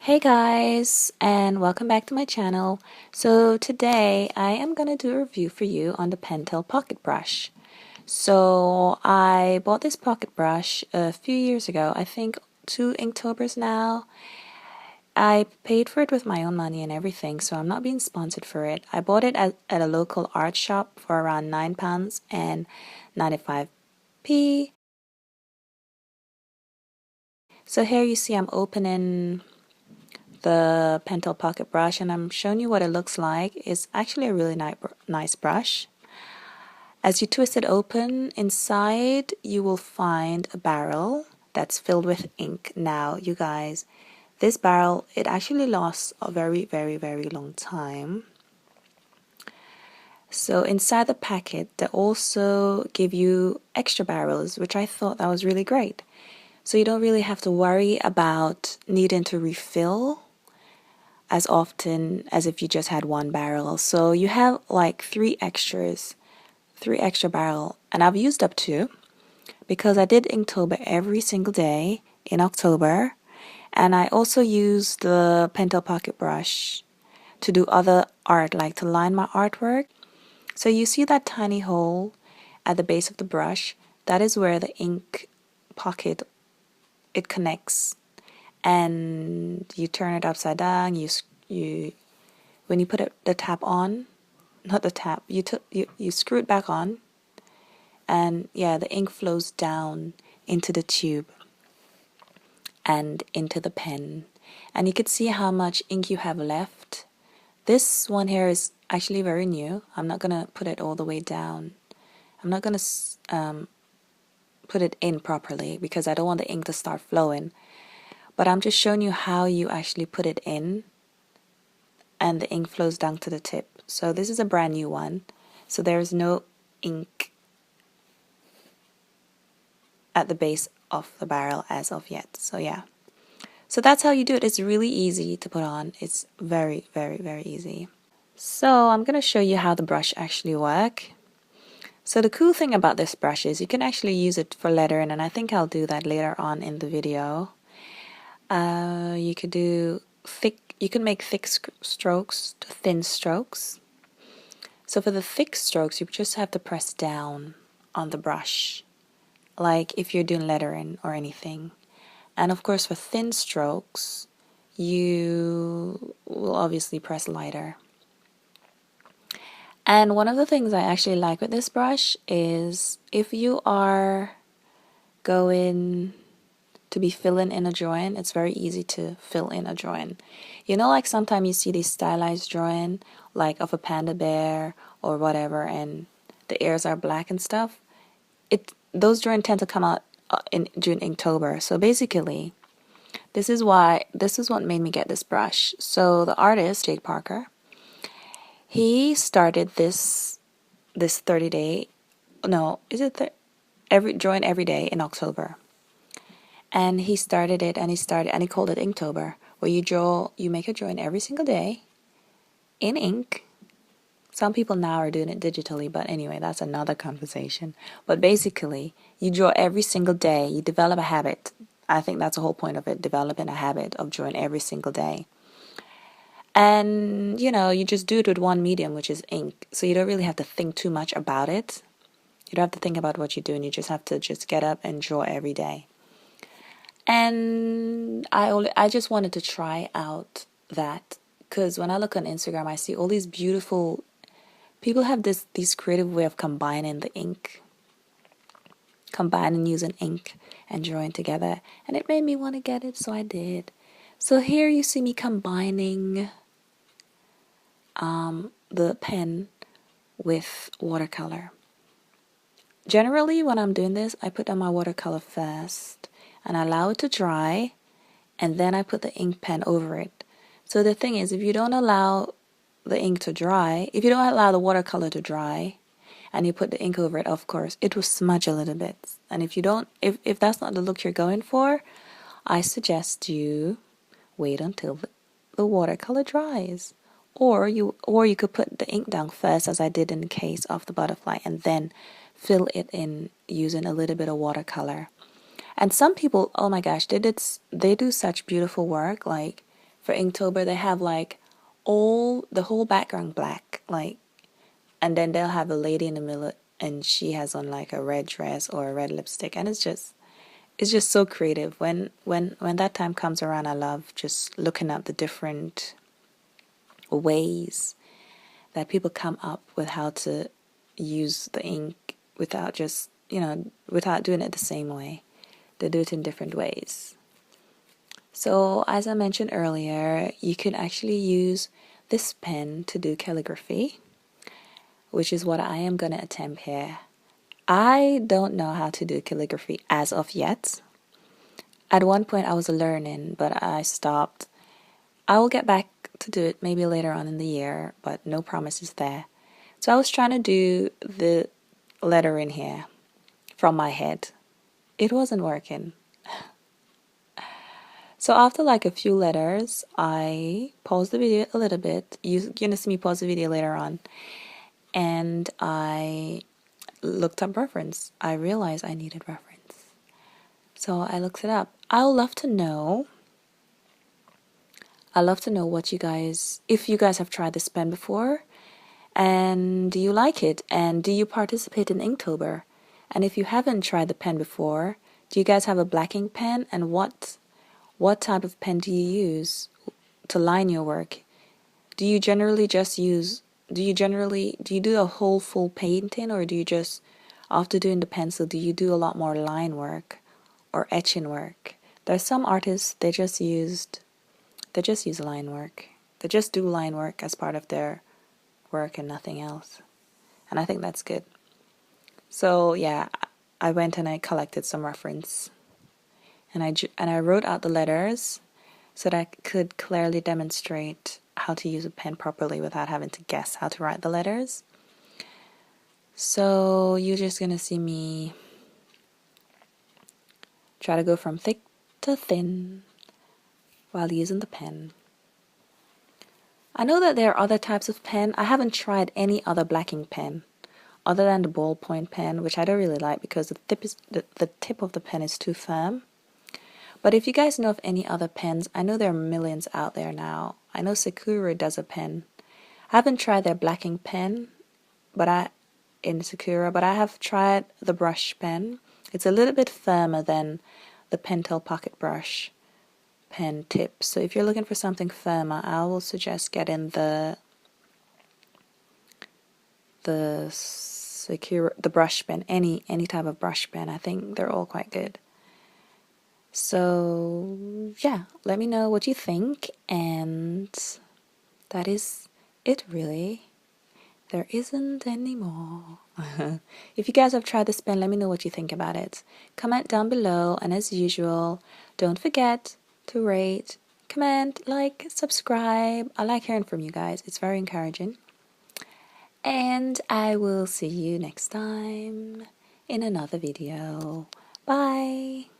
Hey guys, and welcome back to my channel. So today I am going to do a review for you on the Pentel pocket brush. So I bought this pocket brush a few years ago, I think 2 Inktober's now. I paid for it with my own money and everything, so I'm not being sponsored for it. I bought it at a local art shop for around £9 and 95p. So here you see I'm opening the Pentel pocket brush and I'm showing you what it looks like. It's actually a really nice brush. As you twist it open, inside you will find a barrel that's filled with ink. Now you guys, this barrel, it actually lasts a very long time. So inside the packet they also give you extra barrels, which I thought that was really great. So you don't really have to worry about needing to refill as often as if you just had one barrel. So you have like three extra barrel, and I've used up 2 because I did Inktober every single day in October, and I also used the Pentel pocket brush to do other art, like to line my artwork. So you see that tiny hole at the base of the brush? That is where the ink pocket, it connects, and you turn it upside down. When you put the tap on, not the tap, you screw it back on, and yeah, the ink flows down into the tube and into the pen, and you could see how much ink you have left. This one here is actually very new. I'm not gonna put it all the way down. I'm not gonna put it in properly because I don't want the ink to start flowing. But I'm just showing you how you actually put it in, and the ink flows down to the tip. So this is a brand new one, so there's no ink at the base of the barrel as of yet. So yeah, so that's how you do it. It's really easy to put on. It's very easy. So I'm gonna show you how the brush actually works. So the cool thing about this brush is you can actually use it for lettering, and I think I'll do that later on in the video. You could do you can make thick strokes to thin strokes. So for the thick strokes, you just have to press down on the brush, like if you're doing lettering or anything. And of course for thin strokes, you will obviously press lighter. And one of the things I actually like with this brush is if you are going to be filling in a drawing, it's very easy to fill in a drawing. You know, like sometimes you see these stylized drawing, like of a panda bear or whatever, and the ears are black and stuff. Those drawings tend to come out during Inktober. So basically, this is what made me get this brush. So the artist Jake Parker, he started this 30-day, no, is it drawing every day in October. And he started it, and he called it Inktober, where you make a drawing every single day in ink. Some people now are doing it digitally, but anyway, that's another conversation. But basically, you draw every single day, you develop a habit. I think that's the whole point of it, developing a habit of drawing every single day. And, you know, you just do it with one medium, which is ink. So you don't really have to think too much about it. You don't have to think about what you're doing. You just have to just get up and draw every day. And I just wanted to try out that, because when I look on Instagram, I see all these beautiful people have these creative way of combining using ink and drawing together, and it made me want to get it, so I did. So here you see me combining the pen with watercolor. Generally, when I'm doing this, I put down my watercolor first and I allow it to dry, and then I put the ink pen over it. So the thing is, if you don't allow the ink to dry, if you don't allow the watercolor to dry, and you put the ink over it, of course, it will smudge a little bit. And if that's not the look you're going for, I suggest you wait until the watercolor dries. Or you could put the ink down first, as I did in the case of the butterfly, and then fill it in using a little bit of watercolor. And some people, oh my gosh, they do such beautiful work. Like For Inktober, they have like all the whole background black, like, and then they'll have a lady in the middle, and she has on like a red dress or a red lipstick, and it's just so creative. When that time comes around, I love just looking up the different ways that people come up with how to use the ink without just, without doing it the same way. They do it in different ways. So, as I mentioned earlier, you could actually use this pen to do calligraphy, which is what I am going to attempt here. I don't know how to do calligraphy as of yet. At one point, I was learning, but I stopped. I will get back to do it maybe later on in the year, but no promises there. So I was trying to do the letter in here from my head. It wasn't working. So after like a few letters, I paused the video a little bit. You're gonna see me pause the video later on. And I looked up reference. I realized I needed reference. So I looked it up. I'd love to know what you guys, if you guys have tried this pen before, and do you like it? And do you participate in Inktober? And if you haven't tried the pen before, do you guys have a black ink pen? And what type of pen do you use to line your work? Do you generally do you do a whole full painting, or do you just, after doing the pencil, do you do a lot more line work or etching work? There's some artists, they just use line work. They just do line work as part of their work and nothing else. And I think that's good. So yeah, I went and I collected some reference. And I wrote out the letters so that I could clearly demonstrate how to use a pen properly without having to guess how to write the letters. So you're just going to see me try to go from thick to thin while using the pen. I know that there are other types of pen. I haven't tried any other black ink pen other than the ballpoint pen, which I don't really like because the tip of the pen is too firm. But if you guys know of any other pens, I know there are millions out there now. I know Sakura does a pen. I haven't tried their black ink pen, in Sakura, but I have tried the brush pen. It's a little bit firmer than the Pentel pocket brush pen tip. So if you're looking for something firmer, I will suggest getting the Sakura, the brush pen, any type of brush pen. I think they're all quite good. So yeah, let me know what you think, and that is it really. There isn't any more. If you guys have tried this pen, let me know what you think about it. Comment down below, and as usual, don't forget to rate, comment, like, subscribe. I like hearing from you guys. It's very encouraging. And I will see you next time in another video. Bye!